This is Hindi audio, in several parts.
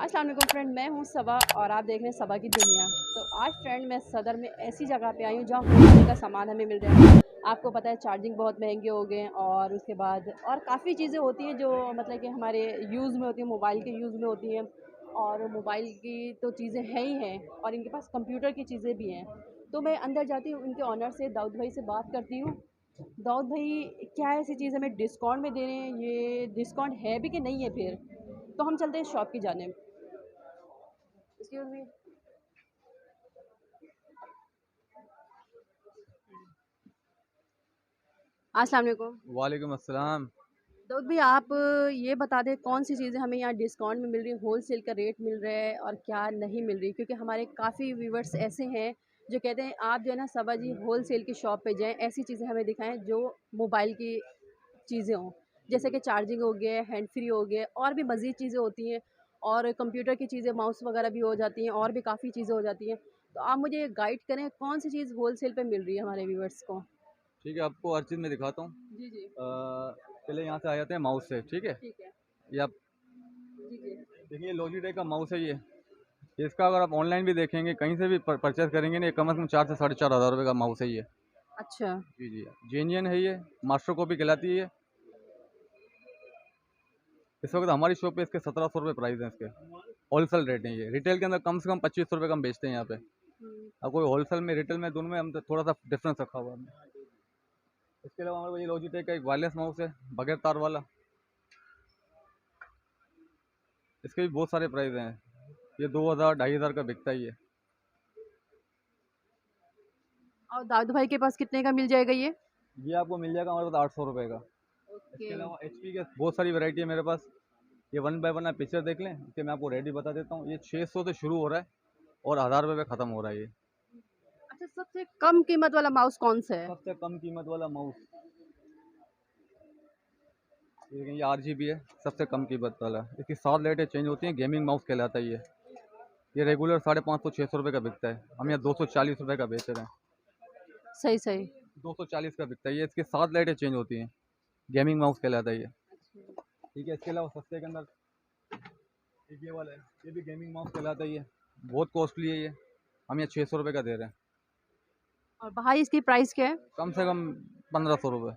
अस्सलाम वालेकुम फ्रेंड, मैं हूँ सबा और आप देख रहे हैं सबा की दुनिया। तो आज फ्रेंड मैं सदर में ऐसी जगह पे आई हूँ जहाँ होलसेल का सामान हमें मिल रहा है। आपको पता है चार्जिंग बहुत महंगे हो गए हैं और उसके बाद और काफ़ी चीज़ें होती हैं जो मतलब कि हमारे यूज़ में होती हैं, मोबाइल के यूज़ में होती हैं। और मोबाइल की तो चीज़ें हैं ही हैं और इनके पास कंप्यूटर की चीज़ें भी हैं। तो मैं अंदर जाती हूँ, इनके ऑनर से दाऊद भाई से बात करती हूँ। दाऊद भाई, क्या ऐसी चीज़ हमें डिस्काउंट में दे रहे हैं? ये डिस्काउंट है भी कि नहीं है फिर? तो हम चलते हैं शॉप की जानिब। Excuse me. अस्सलाम वालेकुम। वालेकुम अस्सलाम। दाऊद भाई, आप ये बता दें कौन सी चीज़ें हमें यहाँ डिस्काउंट में मिल रही है, होलसेल का रेट मिल रहा है और क्या नहीं मिल रही? क्योंकि हमारे काफ़ी व्यूवर्स ऐसे हैं जो कहते हैं आप जो है ना सबा जी होलसेल की शॉप पे जाएं, ऐसी चीज़ें हमें दिखाएं जो मोबाइल की चीज़ें हों, जैसे कि चार्जिंग हो गया, हैंड फ्री हो गया और भी मज़ीद चीज़ें होती हैं और कंप्यूटर की चीज़ें माउस वगैरह भी हो जाती हैं और भी काफ़ी चीज़ें हो जाती हैं। तो आप मुझे गाइड करें कौन सी चीज़ होलसेल पे मिल रही है हमारे व्यूवर्स को? ठीक है, आपको हर चीज़ मैं दिखाता हूँ। जी जी। पहले यहाँ से आ जाते हैं माउस से। ठीक है, ठीक है। ये आप जी जी। देखिए लॉजिटेक का माउस है ये इसका अगर आप ऑनलाइन भी देखेंगे, कहीं से भी परचेज करेंगे ना, ये कम से कम 4 से 4,500 रुपये का माउस है ये। अच्छा। जी जी, जेन्यन है ये, मास्टर कॉपी कहलाती है ये। इस वक्त हमारी शॉप पे इसके 1,700 रुपये प्राइस है इसके। होलसेल रेट है ये, रिटेल के अंदर कम से कम 2500 रुपये का हम बेचते हैं यहाँ पे। हुँ। अब कोई होलसेल में रिटेल में दोनों में हम तो थोड़ा सा डिफरेंस रखा हुआ है हमने। इसके अलावा हमारे पास ये लॉजिटेक का एक वायरलेस माउस है, बगैर तार वाला। इसके भी बहुत सारे प्राइस हैं। ये 2,000 2,500 का बिकता ही है। और दाऊद भाई के पास कितने का मिल जाएगा ये? ये आपको मिल जाएगा हमारे पास 800 रुपये का। ओके। इसके अलावा HP के बहुत सारी वैरायटी है मेरे पास। ये वन बाय वन आप पिक्चर देख लें, इसके मैं आपको रेडी बता देता हूँ। ये 600 से शुरू हो रहा है और 1,000 रुपये पे ख़त्म हो रहा है ये। अच्छा, सबसे कम कीमत वाला माउस कौन-सा है? सबसे कम कीमत वाला माउस ये देखिए, ये RGB है, सबसे कम कीमत वाला। इसकी 7 लाइटें चेंज होती हैं, गेमिंग माउस कहलाता है ये रेगुलर 550 600 रुपये का बिकता है, हम यहाँ 240 रुपये का बेच रहे हैं। सही, सही। 240 का बिकता है ये, इसकी 7 लाइटें चेंज होती हैं, गेमिंग माउस कहलाता है ये। ठीक है, इसके अलावा सस्ते के अंदर एक ये वाला है, ये भी गेमिंग माउस कहलाता है ये। बहुत कॉस्टली है ये, हम यहाँ 600 रुपये का दे रहे हैं। और भाई इसकी प्राइस क्या है? कम से कम 1,500 रुपये।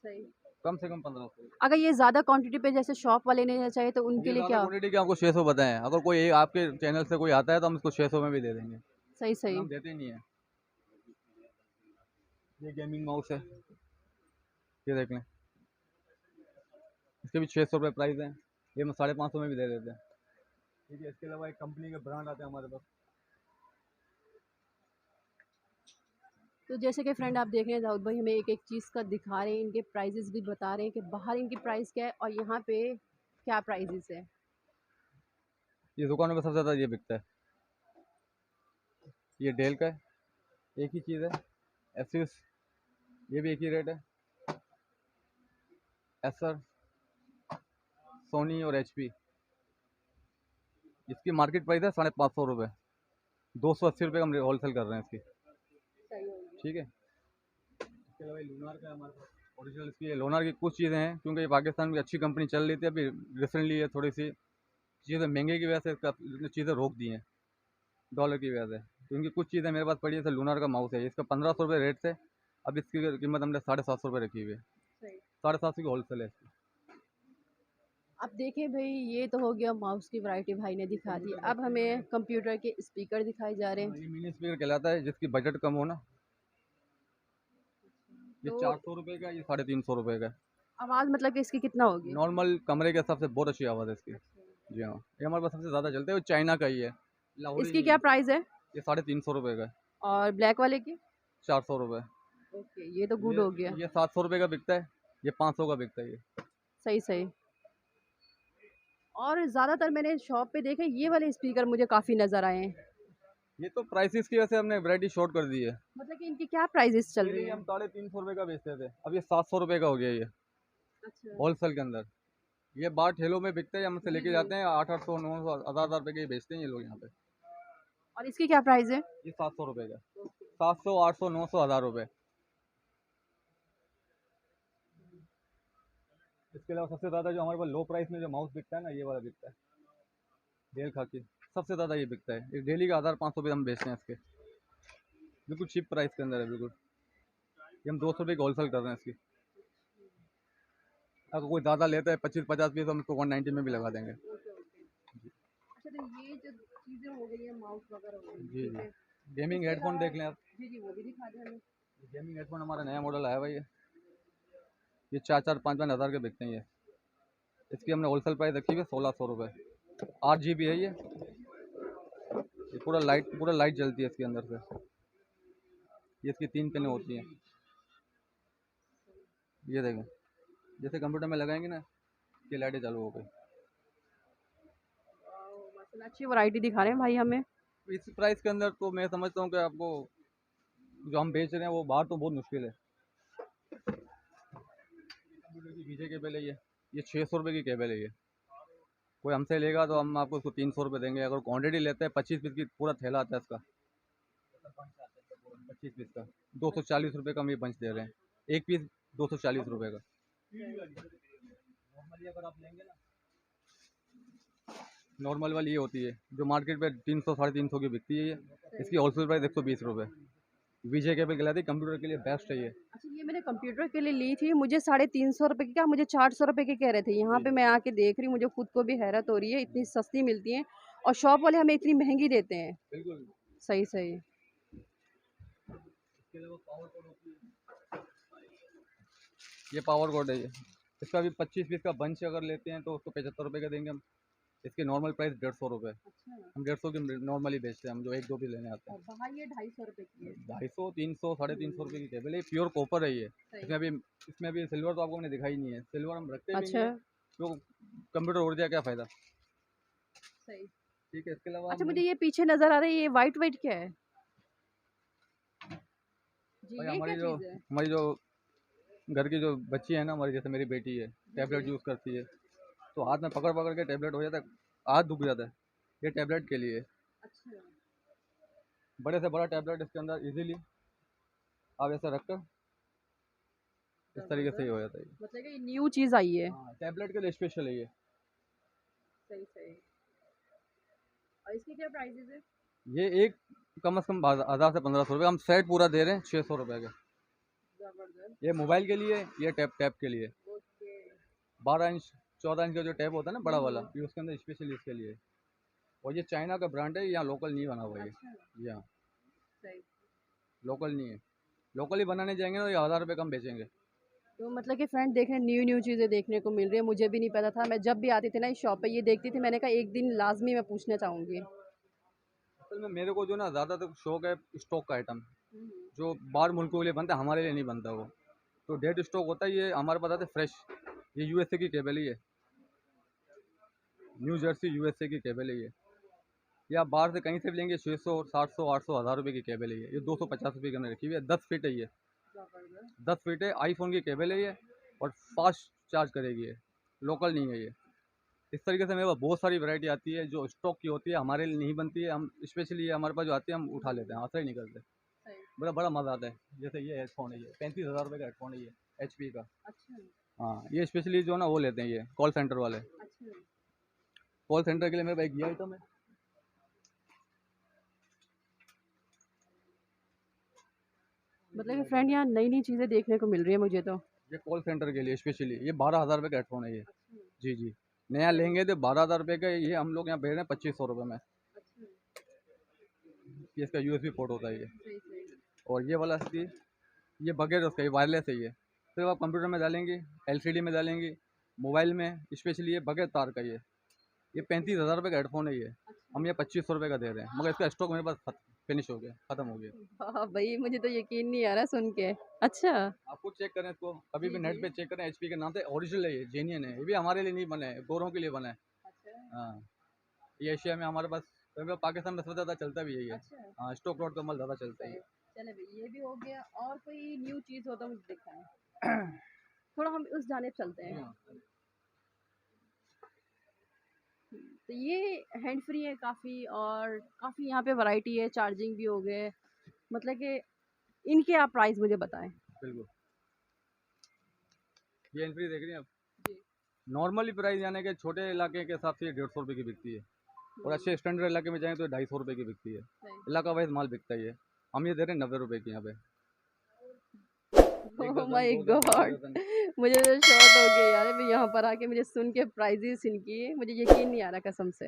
सही। कम से कम 1,500। अगर ये ज़्यादा क्वांटिटी पे जैसे शॉप वाले लेना चाहे तो उनके ये लिए ज़्यादा क्या? क्वान्टिटी के आपको 600 बताएं, अगर कोई आपके चैनल से कोई आता है तो हम इसको 600 में भी दे देंगे, सही, वरना सही। हम देते ही नहीं है। ये गेमिंग माउस है, ये देख लें, इसके भी 600 रुपये प्राइस है। ये हम 550 में भी दे देते हैं। ठीक है, इसके अलावा एक कंपनी के ब्रांड आते हैं हमारे पास। तो जैसे कि फ्रेंड आप देख रहे हैं दाऊद भाई हमें एक-एक चीज़ का दिखा रहे हैं, इनके प्राइसेज़ भी बता रहे हैं कि बाहर इनकी प्राइस क्या है और यहाँ पे क्या प्राइसेज़ है। ये दुकानों में सबसे ज़्यादा ये बिकता है। ये डेल का है, एक ही चीज़ है। एसयूस, ये भी एक ही रेट है। एसर, सोनी और HP, इसकी मार्केट प्राइस है 550 रुपये। 280 रुपये का हम होलसेल कर रहे हैं इसकी। सही होगी। ठीक है, इसके अलावा लूनार का है हमारे पास ओरिजिनल। इसकी लोनार की कुछ चीज़ें हैं, क्योंकि ये पाकिस्तान में अच्छी कंपनी चल रही थी, अभी रिसेंटली ये थोड़ी सी चीज़ें महंगे की वजह से चीज़ें रोक दी हैं, डॉलर की वजह से। तो इनकी कुछ चीज़ें मेरे पास पड़ी है, जैसे लूनार का माउस है, इसका 1,500 रुपये रेट से अब इसकी कीमत हमने 750 रुपये रखी हुई है। सही। 750 की होलसेल है इसकी। अब देखिए भई ये तो हो गया माउस की वैरायटी भाई ने दिखा दी। अब हमें कंप्यूटर के स्पीकर दिखाए जा रहे हाँ, हैं। ये मिनी स्पीकर कहलाता है, जिसकी बजट कम हो ना। ये तो 400 रुपये का, ये 350 रुपये का। आवाज़ मतलब कि इसकी कितना होगी? नॉर्मल कमरे के हिसाब से बहुत अच्छी आवाज़ है इसकी। अच्छा। जी हाँ, ये हमारे पास सबसे ज़्यादा चलता है, वो चाइना का ही है, लाहौरी इसकी नहीं क्या है। प्राइस है? ये 350 रुपये का है। और ब्लैक वाले की? 400 रुपये। ओके, ये तो गुड ये हो गया। ये 700 रुपये का बिकता है, ये 500 का बिकता है ये। सही, सही। और ज़्यादातर मैंने शॉप पे देखे ये वाले स्पीकर मुझे काफ़ी नज़र आए हैं। ये तो प्राइसेस की वजह से हमने वैरायटी शॉर्ट कर दी है। मतलब कि इनकी क्या प्राइसेज़ चल पहले रही ये हैं? हम 350 रुपये का बेचते थे, अब ये 700 रुपये का हो गया ये, अच्छा। होलसेल के अंदर। ये बाहर ठेलों में बिकते हैं, हमसे जी, लेके जी। जाते हैं 800 900 1000 रुपये के ही बेचते हैं ये लोग यहाँ पे। और इसकी क्या प्राइस है? ये 700 रुपये का, 700 800 900 1000 रुपये। इसके अलावा सबसे ज़्यादा जो हमारे पास लो प्राइस में जो माउस बिकता है ना, ये वाला बिकता है। डेल खाकी सबसे ज़्यादा ये बिकता है। ये डेली का 1500 रुपये हम बेचते हैं इसके, बिल्कुल चीप प्राइस के अंदर है बिल्कुल। ये हम 200 रुपये की होलसेल कर रहे हैं इसकी। अगर कोई ज़्यादा लेता है 25-50 पीस, हम उसको 190 में भी लगा देंगे। Okay okay. अच्छा, तो ये जो चीज़ें हो गई है, माउस वगैरह हो गई, जी ठीक जी। है। गेमिंग इसके हेडफोन अलावा देख लें आप। जी जी, वो भी दिखा दें हमें। गेमिंग हेडफोन हमारा नया मॉडल आया भाई, ये 4-4 5-5 हज़ार के बिकते हैं ये। इसकी हमने होलसेल प्राइस रखी हुई है 1600 रुपये। 8 GB है ये पूरा लाइट जलती है इसके अंदर से। ये इसकी 3 पिनें होती हैं, ये देखें, जैसे कंप्यूटर में लगाएंगे ना, ये लाइटें चालू हो गई। माशाल्लाह, अच्छी वैरायटी दिखा रहे हैं भाई हमें। इस प्राइस के अंदर तो मैं समझता हूँ कि आपको जो हम बेच रहे हैं वो बाहर तो बहुत मुश्किल है। कंप्यूटर की पीछे केबल है ये 600 रुपये की केबल है ये। कोई हमसे लेगा तो हम आपको उसको 300 रुपये देंगे। अगर क्वांटिटी लेते हैं 25 पीस की पूरा थैला आता है इसका, 25 पीस का 240 रुपये का हम ये बंच दे रहे हैं। एक पीस 240 रुपये का। नॉर्मली अगर आप लेंगे ना, नॉर्मल वाली ये होती है जो मार्केट में 300-350 की बिकती है ये। इसकी होलसेल प्राइस 120 रुपये। विजय केबल कहलाती है, कंप्यूटर के लिए बेस्ट है ये। अच्छा, ये मैंने कंप्यूटर के लिए ली थी, मुझे 350 रुपये की, क्या मुझे 400 रुपये की कह रहे थे। यहाँ जी पे जी। मैं आके देख रही हूँ, मुझे खुद को भी हैरत हो रही है, इतनी सस्ती मिलती हैं और शॉप वाले हमें इतनी महंगी देते हैं। बिल्कुल। सही सही। इसके अलावा पावर कोड होती है, ये पावर कोड है ये। इसका भी 25 पीस का बंच अगर लेते हैं तो उसको 75 रुपये का देंगे हम। इसकी नॉर्मल प्राइस 150 रुपये। अच्छा, हम 150 की नॉर्मली बेचते हैं, हम जो 1-2 पीस लेने आते हैं। और बाहर ये 250 रुपये की है। 250, 300, 350 रुपये की केबल है। प्योर कॉपर है ये। सही। इसमें अभी सिल्वर तो आपको मैंने दिखाई नहीं है, सिल्वर हम रखते भी नहीं अच्छा। है। तो कंप्यूटर उड़ जाए क्या फ़ायदा। सही। ठीक है, इसके अलावा अच्छा, हम मुझे ये पीछे नजर आ रहा है, ये वाइट वाइट क्या है जी, भाई ये क्या चीज़ है? हमारी जो घर की जो बच्ची है ना हमारी, जैसे मेरी बेटी है, जी टैबलेट जी। यूज़ करती है, तो हाथ में पकड़ पकड़ के टैबलेट हो जाता है, हाथ दुख जाता है। ये टैबलेट के लिए, अच्छा। बड़े से बड़ा टैबलेट इसके अंदर इजीली आप ऐसा रखकर इस तरीके से ही जबरदस्त। हो जाता है ये। मतलब कि न्यू चीज़ आई है। हाँ, टैबलेट के लिए स्पेशल है ये। सही सही। और इसकी क्या प्राइसेस है? ये एक कम से कम 1000 से 1500 रुपये, हम सेट पूरा दे रहे हैं 600 रुपये का। जबरदस्त। ये मोबाइल के लिए, ये टैब टैब के लिए। ओके। 12 इंच 14 इंच का जो टैब होता है ना बड़ा वाला, हम्म। ये उसके अंदर स्पेशल इसके लिए है। और ये चाइना का ब्रांड है, यहाँ लोकल नहीं बना हुआ ये। अच्छा। यहाँ सही। लोकल नहीं है। लोकली बनाने जाएंगे तो ये 1000 रुपये कम बेचेंगे। तो मतलब कि फ्रेंड देख रहे हैं, न्यू न्यू चीज़ें देखने को मिल रही है, मुझे भी नहीं पता था। मैं जब भी आती थी ना इस शॉप पे ये देखती थी, मैंने कहा एक दिन लाजमी मैं पूछना चाहूँगी। असल में मेरे को जो ना ज़्यादातर शौक है स्टॉक का आइटम, हम्म। जो बाहर मुल्कों के लिए बनता है, हमारे लिए नहीं बनता वो। तो डेड स्टॉक होता है, ये हमारे पास आते फ्रेश। ये यूएसए की केबल ही है, न्यू जर्सी यूएसए की केबल है ये आप बाहर से कहीं से भी लेंगे 600 700 800 1000 रुपये की केबल है ये 250 रुपये के अंदर रखी हुई है। 10 फीट है ये, जबरदस्त। 10 फीट है। आईफोन की केबल है ये, और फास्ट चार्ज करेगी ये, लोकल नहीं है ये। इस तरीके से मेरे पास बहुत सारी वैरायटी आती है जो स्टॉक की होती है, हमारे लिए नहीं बनती है। हम स्पेशली ये हमारे पास जो आती है हम उठा लेते हैं, हाथ से ही निकलते हैं। सही। बड़ा बड़ा मज़ा आता है। जैसे ये हेडफोन है, ये 35,000 रुपये का हेडफोन है ये, HP का। अच्छा। हाँ, ये स्पेशली जो ना वो लेते हैं ये कॉल सेंटर वाले। अच्छा। कॉल सेंटर के लिए मेरे पास एक ये आइटम है। मतलब कि फ्रेंड यहाँ नई नई चीज़ें देखने को मिल रही है मुझे तो। ये कॉल सेंटर के लिए स्पेशली, ये 12,000 रुपये का हेडफोन है ये। अच्छा। जी जी। नया लेंगे तो 12,000 रुपये का, ये हम लोग यहाँ बेच रहे हैं 2500 रुपये में। अच्छा। ये इसका USB पोर्ट होता है ये। सही सही। और ये वाला इसकी, ये बगैर उसका, ये वायरलेस है ये। सिर्फ आप कंप्यूटर में डालेंगे, LCD में डालेंगे, मोबाइल में, स्पेशली ये बगैर तार का ये 35,000 रुपये का हेडफोन है ये। हम ये 2500 रुपये का दे रहे हैं, मगर इसका स्टॉक मेरे पास फिनिश हो गया, ख़त्म हो गया। वाह भाई, मुझे तो यकीन नहीं आ रहा सुन के। अच्छा। आप खुद चेक करें इसको, कभी जी भी नेट जी। पे चेक करें, HP के नाम से ओरिजिनल है ये, जेन्युइन है। ये भी हमारे लिए नहीं बना है, गोरों के लिए बना है। अच्छा। हाँ, ये एशिया में हमारे पास, क्योंकि पाकिस्तान में सबसे ज़्यादा चलता भी यही है। अच्छा। हाँ, स्टॉक लॉट का माल ज़्यादा चलता है सही। ये। चले भाई, ये भी हो गया, और कोई न्यू चीज़ हो तो मुझे दिखाएं। थोड़ा हम उस जानिब चलते जी हैं। हाँ। तो ये हैंड फ्री है काफ़ी, और काफ़ी यहाँ पे वैरायटी है, चार्जिंग भी हो गए। मतलब कि इनके आप प्राइस मुझे बताएं। बिल्कुल। ये एंट्री देख रही हैं आप, जी। नॉर्मली प्राइस यानी कि छोटे इलाके के हिसाब से ये 150 रुपये की बिकती है। और अच्छे स्टैंडर्ड इलाके में जाएंगे तो 250 रुपये की बिकती है। इलाका वाइज माल बिकता ही है। हम ये दे रहे हैं 90 रुपये की यहाँ पे। एक ओह दर्जन, माय 2 दर्जन, 3 गॉड, दर्जन। मुझे तो शॉक हो गया यार। मैं यहाँ पर आके मुझे सुन के प्राइजेस इनकी मुझे यकीन नहीं आ रहा कसम से।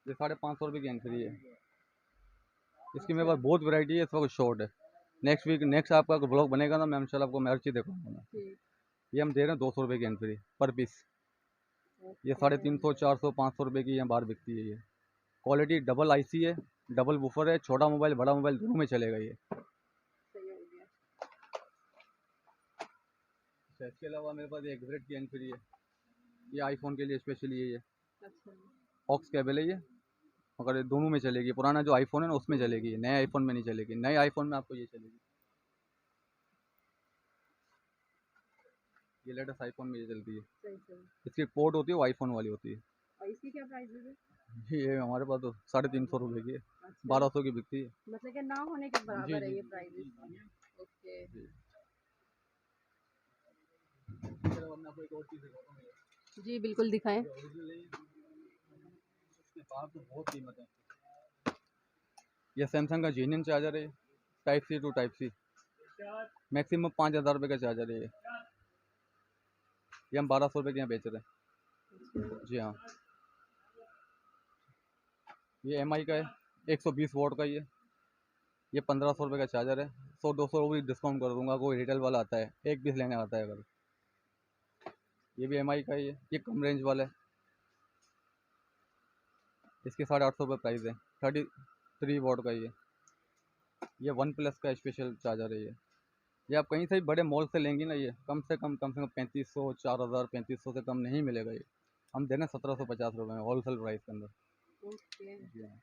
ये 550 रुपये की एंट्री है। इसकी मेरे अच्छा पास बहुत वैरायटी है, इसका कुछ शॉर्ट है। नेक्स्ट आपका ब्लॉग बनेगा ना, मैं इंशाल्लाह आपको मैं हर चीज़ दिखाऊंगा मैं। ठीक। ये हम दे रहे हैं 200 रुपये की एंट्री पर पीस। ये ओके 350, 400, 500 रुपये की यहाँ बाहर बिकती है ये। क्वालिटी डबल आईसी है, डबल वूफर है, छोटा मोबाइल बड़ा मोबाइल दोनों में चलेगा ये। सही हो गया। अच्छा, इसके अलावा मेरे पास एक एग्जैक्ट की एंट्री है। ये आईफोन के लिए स्पेशली है ये। अच्छा ऑक्स केबल है ये, मगर ये दोनों में चलेगी। पुराना जो आईफोन है ना उसमें चलेगी ये, नए आईफोन में नहीं चलेगी। नए आईफोन में आपको ये चलेगी। ये लेटेस्ट आईफोन में ये चलती है। सही सही। इसकी पोर्ट होती है वो आईफोन वाली होती है। और इसकी क्या प्राइस है? ये हमारे पास तो 350 रुपये की है, अच्छा 1200 की बिकती है। मतलब कि ना होने के जी बराबर है जी ये जी प्राइस। जी जी ओके जी। इसके अलावा मैं आपको एक और चीज़ दिखाता हूँ। जी बिल्कुल दिखाएं। ये ओरिजिनल है, इसके बाहर तो बहुत कीमत है। ये सैमसंग का जेन्युइन चार्जर है, type C to type C. Maximum 5,000 रुपये का चार्जर है ये हम 1200 रुपये के यहाँ बेच रहे हैं। जी हाँ, ये MI का है, 120 वोट का ये 1500 रुपये का चार्जर है। 100-200 भी डिस्काउंट कर दूंगा। कोई रिटेल वाला आता है, एक पीस लेने आता है अगर। ये भी MI का ही है, ये कम रेंज वाला है। इसके 850 रुपये प्राइस है। 33 वोट का ये वन प्लस का स्पेशल चार्जर है ये आप कहीं से भी बड़े मॉल से लेंगी ना, ये कम से कम 3500, 4000, 3500 से कम नहीं मिलेगा ये। हम दे रहे हैं 1750 रुपये में होलसेल प्राइस के अंदर। ओके जी हाँ।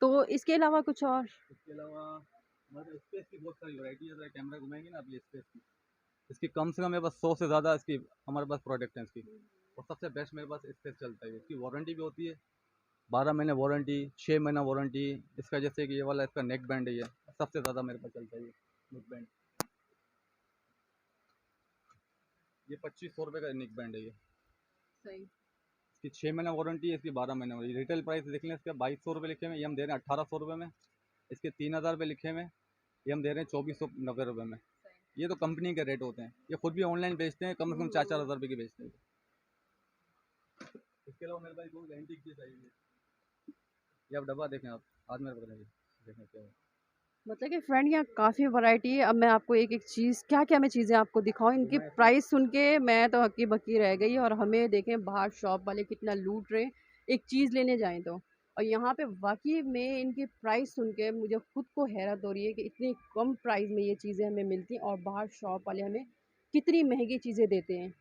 तो इसके अलावा कुछ और? इसके अलावा हमारे पास स्पेस की बहुत सारी वैरायटी है। कैमरा घुमाएंगे ना आप, ये स्पेस की इसकी कम से कम मेरे पास 100 से ज़्यादा इसकी हमारे पास प्रोडक्ट हैं इसकी। और सबसे बेस्ट मेरे पास स्पेस चलता है। इसकी वारंटी भी होती है, 12 महीने वारंटी, 6 महीना वारंटी। इसका जैसे कि ये वाला इसका नेक बैंड है, ये सबसे ज़्यादा मेरे पास चलता है ये नेक बैंड। ये 2500 रुपये का नेक बैंड है ये। सही। इसकी 6 महीना वारंटी है, इसकी 12 महीना वारंटी। रिटेल प्राइस देख लें, इसका 2200 रुपये लिखे हुए, ये हम दे रहे हैं 1800 रुपये में। इसके 3000 रुपये लिखे हुए, ये हम दे रहे हैं 2490 रुपये में। ये तो कंपनी के रेट होते हैं, ये खुद भी ऑनलाइन बेचते हैं, कम से कम 4-4 हज़ार रुपये की बेचते हैं। इसके अलावा मेरे पास एक गारंटी की चीज़ आई है। ये आप डब्बा देखें, आप आज मेरे बताइए देखें क्या है। मतलब कि फ्रेंड यहाँ काफ़ी वैरायटी है। अब मैं आपको एक एक चीज़ क्या क्या मैं चीज़ें आपको दिखाऊं, तो इनके मैं इसका प्राइस सुन के मैं तो हक्की बक्की रह गई। और हमें देखें बाहर शॉप वाले कितना लूट रहे हैं एक चीज़ लेने जाएं तो। और यहाँ पे वाकई में इनके प्राइस सुन के मुझे खुद को हैरत हो रही है कि इतनी कम प्राइस में ये चीज़ें हमें मिलती हैं और बाहर शॉप वाले हमें कितनी महंगी चीज़ें देते हैं।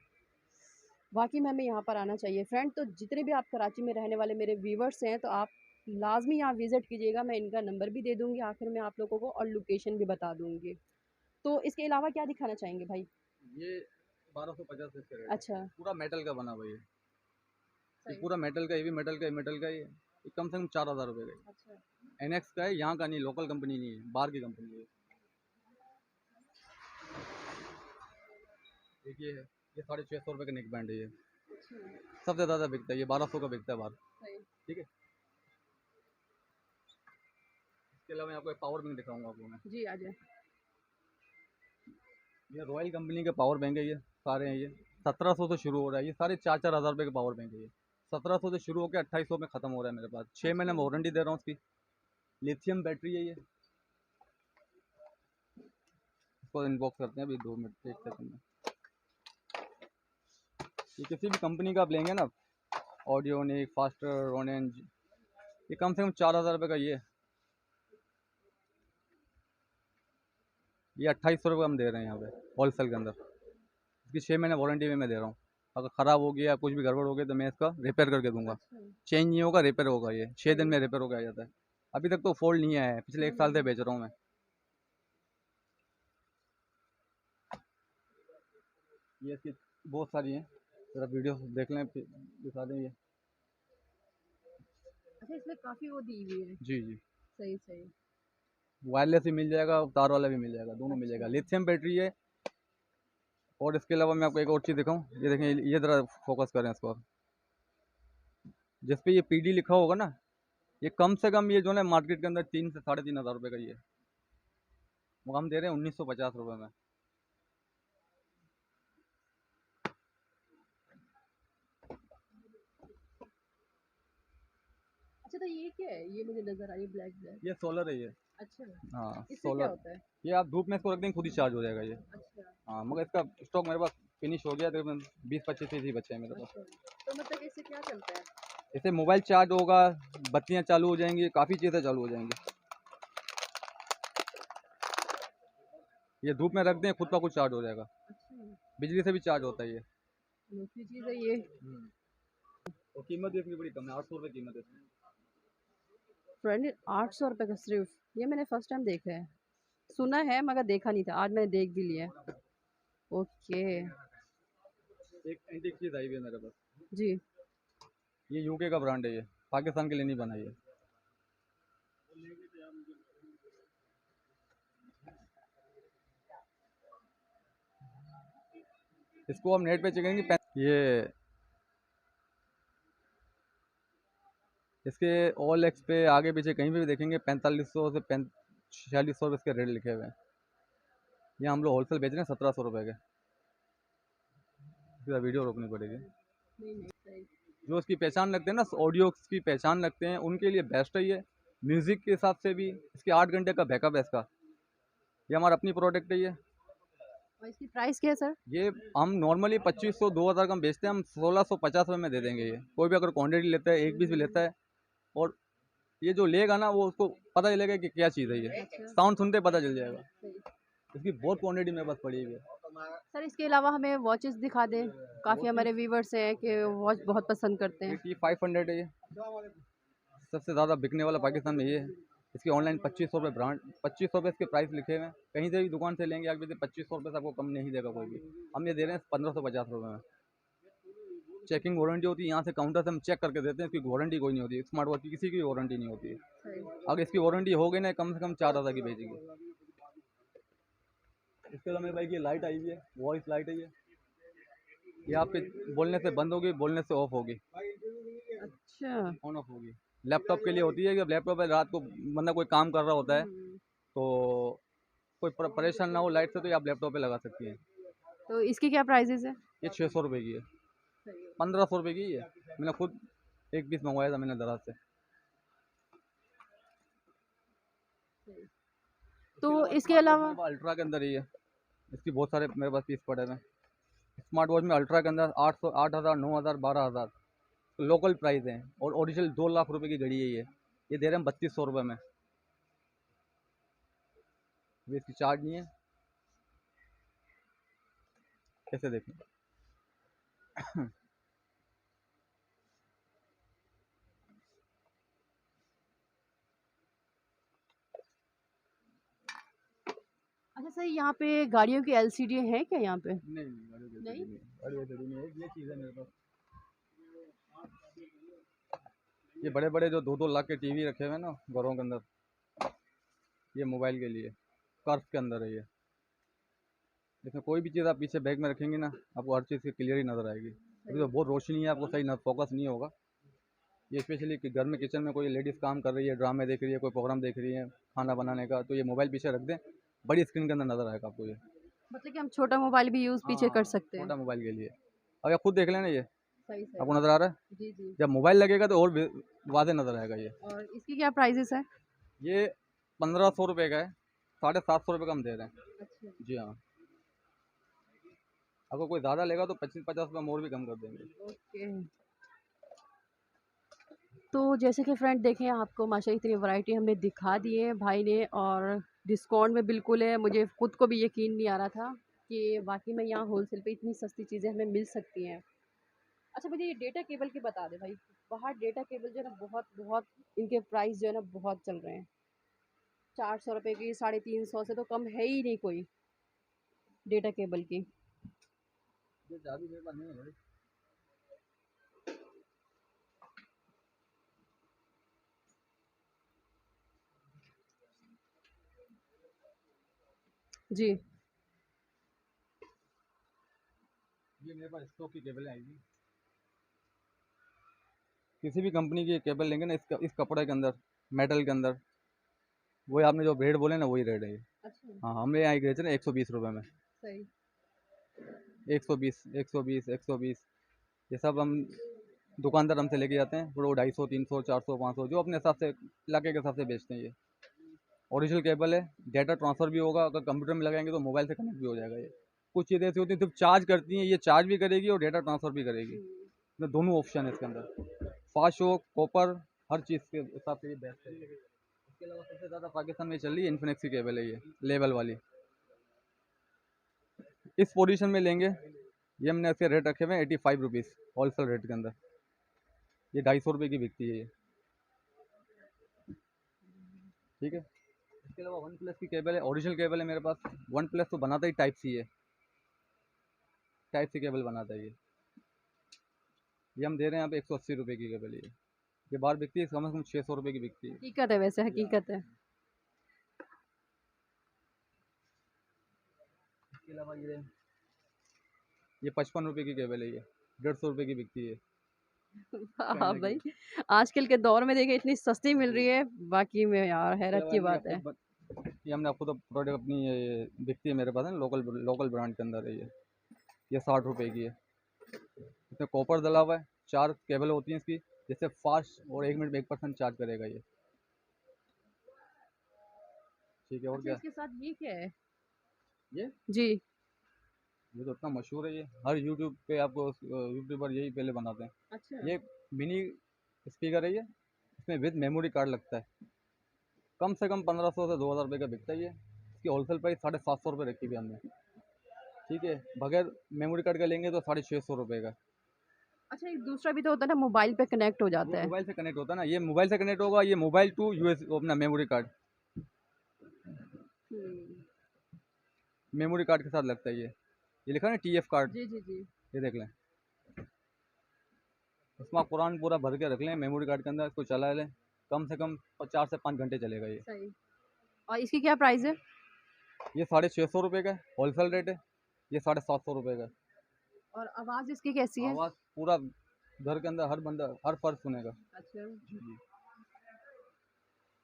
वाकई में हमें यहाँ पर आना चाहिए फ्रेंड। तो जितने भी आप कराची में रहने वाले मेरे व्यूवर्स हैं तो आप लाजमी यहाँ विज़िट कीजिएगा। मैं इनका नंबर भी दे दूँगी आखिर में आप लोगों को और लोकेशन भी बता दूँगी। तो इसके अलावा क्या दिखाना चाहेंगे भाई? ये 1250 इसका रेट है। अच्छा पूरा मेटल का बना हुआ है ये सही। पूरा मेटल का, ये भी मेटल का, ये मेटल का ही है। ये कम से कम 4000 रुपये का है। अच्छा NX का है, यहाँ का नहीं, लोकल कंपनी नहीं है, बाहर की कंपनी है। एक ये है, ये 650 रुपये का नेक बैंड है ये। अच्छा सबसे ज़्यादा बिकता है ये, 1200 का बिकता है बाहर। सही। ठीक है। इसके अलावा मैं आपको एक पावर बैंक दिखाऊंगा आपको मैं। जी आ जाए। ये रॉयल कंपनी के पावर बैंक है, ये सारे हैं। ये 1700 से शुरू हो रहा है, ये सारे 4-4 हज़ार रुपये के पावर बैंक है ये। 1700 से शुरू होकर 2800 में ख़त्म हो रहा है मेरे पास। 6 महीने में अच्छा वारंटी दे रहा हूँ उसकी। लिथियम बैटरी है ये। इसको इनबॉक्स करते हैं अभी 2 मिनट 1 सेकंड में। ये किसी भी कंपनी का आप लेंगे ना, ऑडियोनिक, फास्टर, रोनेन, ये कम से कम 4000 रुपये का ये 2800 रुपये हम दे रहे हैं यहाँ पे होलसेल के अंदर। इसकी 6 महीने वारंटी में मैं दे रहा हूँ। अगर ख़राब हो गया, कुछ भी गड़बड़ हो गई तो मैं इसका रिपेयर करके दूंगा। अच्छा चेंज नहीं होगा, रिपेयर होगा। ये 6 दिन सही। में रिपेयर होकर आ जाता है। अभी तक तो फॉल्ट नहीं आया है, पिछले 1 साल से बेच रहा हूँ मैं। ये इसकी बहुत सारी हैं, ज़रा वीडियो देख लें फिर दिखा दें ये। अच्छा इसमें काफ़ी वो दी हुई है। जी जी। सही सही। वायरलेस भी मिल जाएगा, तार वाला भी मिल जाएगा, दोनों मिल जाएगा। अच्छा लिथियम बैटरी है, और इसके अलावा मैं आपको एक और चीज़ दिखाऊँ, ये देखें, ये ज़रा फोकस करें इसको आप। जिस पे ये पीडी लिखा होगा ना, ये कम से कम ये जो है मार्केट के अंदर 3 से 3,500 रुपये का ही है, वो हम दे रहे हैं 1950 रुपये में। अच्छा, तो ये क्या है? ये मुझे नज़र आई ब्लैक ब्लैक। ये सोलर है ये। अच्छा, हाँ, इससे क्या सोलर। होता है? ये आप धूप में इसको रख देंगे, खुद ही चार्ज हो जाएगा ये। अच्छा, हाँ, मगर इसका स्टॉक मेरे पास फिनिश हो गया, तकरीबन 20-25 पीस ही बचे हैं मेरे पास। अच्छा। तो मतलब इससे क्या चलता है? इससे मोबाइल चार्ज होगा, बत्तियाँ चालू हो जाएंगी, काफ़ी चीज़ें चालू हो जाएंगी। ये धूप में रख दें, खुद का खुद चार्ज हो जाएगा। अच्छा, बिजली से भी चार्ज होता है ये। अनोखी चीज़ है ये। और कीमत भी इसकी बड़ी कम है, 800 रुपये कीमत है इसकी। फ्रेंड 800 रुपये का सिर्फ, ये मैंने फर्स्ट टाइम देखा है। सुना है मगर देखा नहीं था, आज मैंने देख भी लिया है। ओके। एक एंटीक चीज़ आई हुई है मेरे पास। जी। ये यूके का ब्रांड है ये, पाकिस्तान के लिए नहीं बना ये। इसको हम नेट पे चेक करेंगे, ये इसके ऑल एक्स पे आगे पीछे कहीं पे भी देखेंगे 4500 से 4600 इसके रेट लिखे हुए हैं। ये हम लोग होलसेल बेच रहे हैं 1700 रुपये के। इसकी वीडियो रोकनी पड़ेगी। नहीं नहीं, सही। जो इसकी पहचान रखते हैं ना, ऑडियो की पहचान रखते हैं, उनके लिए बेस्ट है ये। म्यूज़िक के हिसाब से भी इसके 8 घंटे का बैकअप है इसका। ये हमारा अपनी प्रोडक्ट है ये। और इसकी प्राइस क्या है सर? ये हम नॉर्मली 2500-2000 का हम बेचते हैं, हम 1650 रुपये में दे देंगे ये। कोई भी अगर क्वांटिटी लेता है, एक पीस भी लेता है, और ये जो लेगा ना, वो उसको पता चलेगा कि क्या चीज़ है ये। अच्छा। साउंड सुनते ही पता चल जाएगा। सही। इसकी बहुत क्वांटिटी मेरे पास पड़ी हुई है। सर इसके अलावा हमें वॉचेस दिखा दें, काफ़ी हमारे व्यूवर्स हैं कि वॉच बहुत पसंद करते ये हैं। T500 है ये, सबसे ज़्यादा बिकने वाला पाकिस्तान में ये है। इसकी ऑनलाइन 2500 रुपये ब्रांड, 2500 रुपये इसके प्राइस लिखे हुए हैं। कहीं से भी दुकान से लेंगे आप, 2500 रुपये से आपको कम नहीं देगा कोई भी। हम ये दे रहे हैं 1550 रुपये में। चेकिंग वारंटी होती है, यहाँ से काउंटर से हम चेक करके देते हैं, इसकी वारंटी कोई नहीं होती। स्मार्ट वॉच की किसी की वारंटी नहीं होती है। सही। अगर इसकी वारंटी हो गई ना, कम से कम 4000 की भेजेंगे। इसके अलावा मेरे भाई की लाइट आई हुई है, वॉइस लाइट है ये आपके बोलने से बंद होगी, बोलने से ऑफ होगी, अच्छा। ऑन ऑफ होगी। लैपटॉप के लिए होती है कि लैपटॉप पे रात को बंदा कोई काम कर रहा होता है, तो कोई परेशान ना हो लाइट से, तो ये आप लैपटॉप पे लगा सकती हैं। तो इसकी क्या प्राइजेज़ है? ये 600 रुपये की है, सही है। 1500 रुपये की है। मैंने खुद एक पीस मंगवाया था मैंने दराज से। सही। तो इसके अलावा अल्ट्रा के अंदर ही है, इसकी बहुत सारे मेरे पास पीस पड़े हुए हैं। स्मार्ट वॉच में अल्ट्रा के अंदर 800, 9000, 12000 लोकल प्राइस हैं, और ओरिजिनल 2 लाख रुपए की घड़ी है ये दे रहे हैं 3200 रुपये में। ये इसकी चार्ज नहीं है, कैसे देखें। अच्छा सर, यहाँ पे गाड़ियों की एलसीडी है क्या यहाँ पे? नहीं नहीं, गाड़ी वैसे नहीं। नहीं है, गाड़ी वैसे नहीं है। ये चीज़ है मेरे पास, ये बड़े बड़े जो 2-2 लाख के टीवी रखे हुए हैं ना घरों के अंदर, ये मोबाइल के लिए कर्व के अंदर है ये। इसमें कोई भी चीज़ आप पीछे बैग में रखेंगे ना, आपको हर चीज़ की क्लियर ही नज़र आएगी। अभी तो बहुत रोशनी है, आपको सही फोकस नहीं होगा। ये स्पेशली कि घर में किचन में कोई लेडीज़ काम कर रही है, ड्रामे देख रही है, कोई प्रोग्राम देख रही है खाना बनाने का, तो ये मोबाइल पीछे रख दें, बड़ी स्क्रीन के अंदर नज़र आएगा आपको ये। मतलब कि हम छोटा मोबाइल भी यूज़ पीछे कर हाँ, सकते हैं। छोटा मोबाइल के लिए। अब आप खुद देख लेना, ये सही सही। आपको नज़र आ रहा है। जी जी। जब मोबाइल लगेगा तो और वाज़े नज़र आएगा ये। और इसकी क्या प्राइजेस है? ये 1500 रुपये का है, 750 रुपये का हम दे रहे हैं। अच्छा। जी हाँ, अगर कोई ज़्यादा लेगा तो 25-50 रुपये और भी कम कर देंगे। ओके। तो जैसे कि फ्रेंड देखें, आपको माशा इतनी वैरायटी हमने दिखा दी है भाई ने, और डिस्काउंट में बिल्कुल है। मुझे खुद को भी यकीन नहीं आ रहा था कि वाकई में यहाँ होलसेल पे इतनी सस्ती चीज़ें हमें मिल सकती हैं। अच्छा, मुझे ये डेटा केबल की बता दे भाई। बाहर डेटा केबल जो है ना, बहुत बहुत इनके प्राइस जो है ना बहुत चल रहे हैं। 400 रुपये की, 350 से तो कम है ही नहीं कोई डेटा केबल की। ये ज़्यादा मेरे पास नहीं है भाई। जी। मेरे पास स्टॉक की केबल आएगी, किसी भी कंपनी की केबल लेंगे ना इस कपड़े के अंदर, मेटल के अंदर, वही आपने जो रेट बोले ना वही रेट है ये। अच्छा। हाँ, हमें यहाँ बेच रहे हैं 120 रुपये में। सही। 120, 120, 120, ये सब हम दुकानदार हमसे लेके जाते हैं, फिर वो 250, 300, 400, 500 जो अपने हिसाब से इलाके के हिसाब से बेचते हैं। ये ओरिजिनल केबल है, डेटा ट्रांसफ़र भी होगा, अगर कंप्यूटर में लगाएंगे तो मोबाइल से कनेक्ट भी हो जाएगा ये। कुछ चीज़ें ऐसी होती हैं सिर्फ चार्ज करती हैं, ये चार्ज भी करेगी और डेटा ट्रांसफ़र भी करेगी। इसमें दोनों ऑप्शन है इसके अंदर, फास्ट हो, कॉपर, हर चीज़ के हिसाब से ये बेस्ट है। इसके अलावा सबसे ज़्यादा पाकिस्तान में चल रही है इन्फिनिक्स की केबल है ये, लेवल वाली। इस पोजीशन में लेंगे, ये हमने इसके रेट रखे हुए हैं 85 रुपीज़ होलसेल रेट के अंदर। ये 250 रुपये की बिकती है ये, ठीक है। इसके अलावा वन प्लस की केबल है, ओरिजिनल केबल है मेरे पास। वन प्लस तो बनाता ही टाइप सी है, टाइप सी केबल बनाता है ये हम दे रहे हैं यहाँ पे 180 रुपये की केबल ये बाहर बिकती है कम से कम 600 रुपये की बिकती है। हकीकत है, वैसे हकीकत है। इसके अलावा ये 55 रुपये की केबल है ये, 150 रुपये की बिकती है। हाँ भाई, आजकल के दौर में देखिए इतनी सस्ती मिल रही है, बाकी में यार इसके हैरत अलावा की बात है। ये हमने आपको तो प्रोडक्ट अपनी ये बिकती है मेरे पास है, लोकल लोकल ब्रांड के अंदर है ये 60 रुपये की है। इसमें कॉपर डला हुआ है, 4 केबल होती हैं इसकी, जिससे फास्ट और 1 मिनट में 1% चार्ज करेगा ये, ठीक है। और अच्छा, क्या इसके साथ ये क्या है? ये जी। ये तो इतना मशहूर है, ये हर यूट्यूब पे आपको यूट्यूबर यही पहले बनाते हैं। अच्छा। ये मिनी स्पीकर है ये, इसमें विद मेमोरी कार्ड लगता है, कम से कम 1500 से 2000 रुपये का बिकता है ये। इसकी होलसेल प्राइस 750 रुपये रखी हुई है हमने, ठीक है। बगैर मेमोरी कार्ड का लेंगे तो 650 रुपये का। अच्छा, एक दूसरा भी तो होता है ना, मोबाइल पे कनेक्ट हो वो जाता है। मोबाइल से कनेक्ट होता है ना, ये मोबाइल से कनेक्ट होगा, ये मोबाइल टू यूएस अपना मेमोरी कार्ड, हम्म। मेमोरी कार्ड के साथ लगता है ये लिखा है ना TF कार्ड, जी जी जी। ये देख लें। इसमें आप कुरान पूरा भर के रख लें मेमोरी कार्ड के अंदर, इसको चला लें, कम से कम 4 से 5 घंटे चलेगा ये। सही। और इसकी क्या प्राइस है? ये 650 रुपये का होलसेल रेट है, ये 750 रुपये का। और आवाज़ इसकी कैसी है? आवाज़ पूरा घर के अंदर हर बंदा हर फर्द सुनेगा। अच्छा। जी।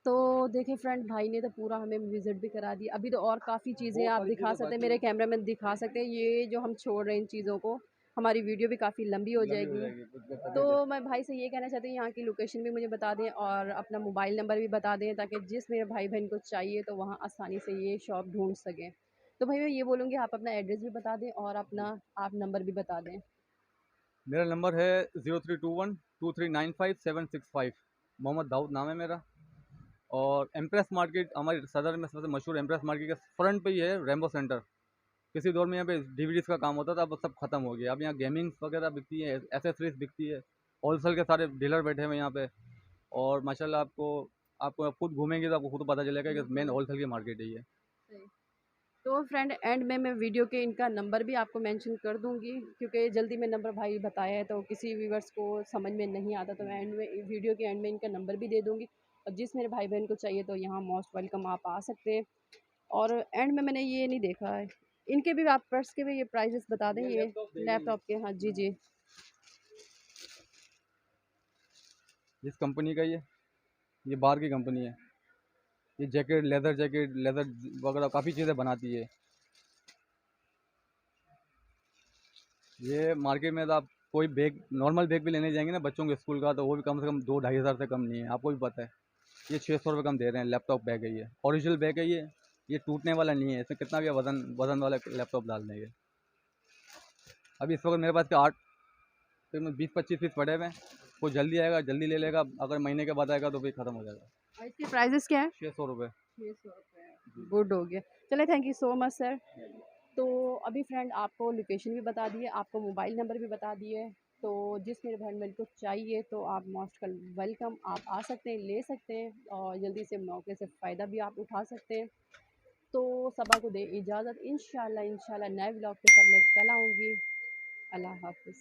तो देखिए फ्रेंड, भाई ने तो पूरा हमें विज़िट भी करा दी। अभी तो और काफ़ी चीज़ें बहुत आप सारी दिखा चीज़ें सकते हैं, बाकी मेरे है, कैमरा में दिखा सकते हैं। ये जो हम छोड़ रहे हैं इन चीज़ों को, हमारी वीडियो भी काफ़ी लंबी हो लंबी हो जाएगी। जाएगी कुछ बता तो दीजिए। मैं भाई से ये कहना चाहती हूँ, यहाँ की लोकेशन भी मुझे बता दें और अपना मोबाइल नंबर भी बता दें, ताकि जिस मेरे भाई बहन को चाहिए तो वहाँ आसानी से ये शॉप ढूँढ सकें। तो भाई मैं ये बोलूँगी, आप अपना एड्रेस भी बता दें और अपना आप नंबर भी बता दें। मेरा नंबर है 03212395 765। मोहम्मद दाऊद नाम है मेरा। और एम्प्रेस मार्केट हमारी सदर में सबसे मशहूर एम्प्रेस मार्केट के फ्रंट पे ही है रेम्बो सेंटर। किसी दौर में यहाँ पे DVDs का काम होता था, अब सब खत्म हो गया। अब यहाँ गेमिंग्स वगैरह बिकती है, एसेसरीज बिकती है, होलसेल के सारे डीलर बैठे हुए हैं यहाँ पे। और माशाल्लाह आपको आपको खुद घूमेंगे तो आपको खुद पता चलेगा कि मेन होलसेल की मार्केट है ये। सही। तो फ्रेंड, एंड में मैं वीडियो के इनका नंबर भी आपको मेंशन कर दूंगी, क्योंकि जल्दी में नंबर भाई बताया है तो किसी व्यूवर्स को समझ में नहीं आता, तो मैं एंड में वीडियो के एंड में इनका नंबर भी दे दूंगी। और जिस मेरे भाई बहन को चाहिए तो यहाँ मोस्ट वेलकम, आप आ सकते हैं। और एंड में मैंने ये नहीं देखा है, इनके भी आप पर्स के भी ये प्राइजेस बता दें, ये ये लैपटॉप देख लीजिए, लैपटॉप के। हाँ जी जी। जिस कंपनी का ये बाहर की कंपनी है। ये जैकेट लेदर वगैरह काफ़ी चीज़ें बनाती है। ये मार्केट में तो आप कोई बैग, नॉर्मल बैग भी लेने जाएंगे ना बच्चों के स्कूल का, तो वो भी कम से कम 2-2.5 हज़ार से कम नहीं है, आपको भी पता है। ये 600 रुपये कम दे रहे हैं। लैपटॉप बैग है ये, ओरिजिनल बैग है ये टूटने वाला नहीं है, इसमें कितना भी वजन वजन वाला लैपटॉप डाल देंगे। अभी इस वक्त मेरे पास के 8 तकरीबन 20-25 पीस पड़े हुए हैं। कोई जल्दी आएगा जल्दी ले लेगा, अगर महीने के बाद आएगा तो फिर ख़त्म हो जाएगा। और इसके प्राइजेस क्या है? 600 रुपये। 600 रुपये। गुड हो गया। चले, thank you so much sir. तो अभी फ्रेंड आपको लोकेशन भी बता दिए, आपको मोबाइल नंबर भी बता दिए। तो जिस मेरे बहन बहन को चाहिए तो आप मोस्ट वेलकम, आप आ सकते हैं, ले सकते हैं और जल्दी से मौके से फ़ायदा भी आप उठा सकते हैं। तो सबा को दे इजाज़त, इंशाल्लाह इंशाल्लाह नए व्लॉग के साथ मैं कल आऊँगी। अल्लाह हाफ़िज़।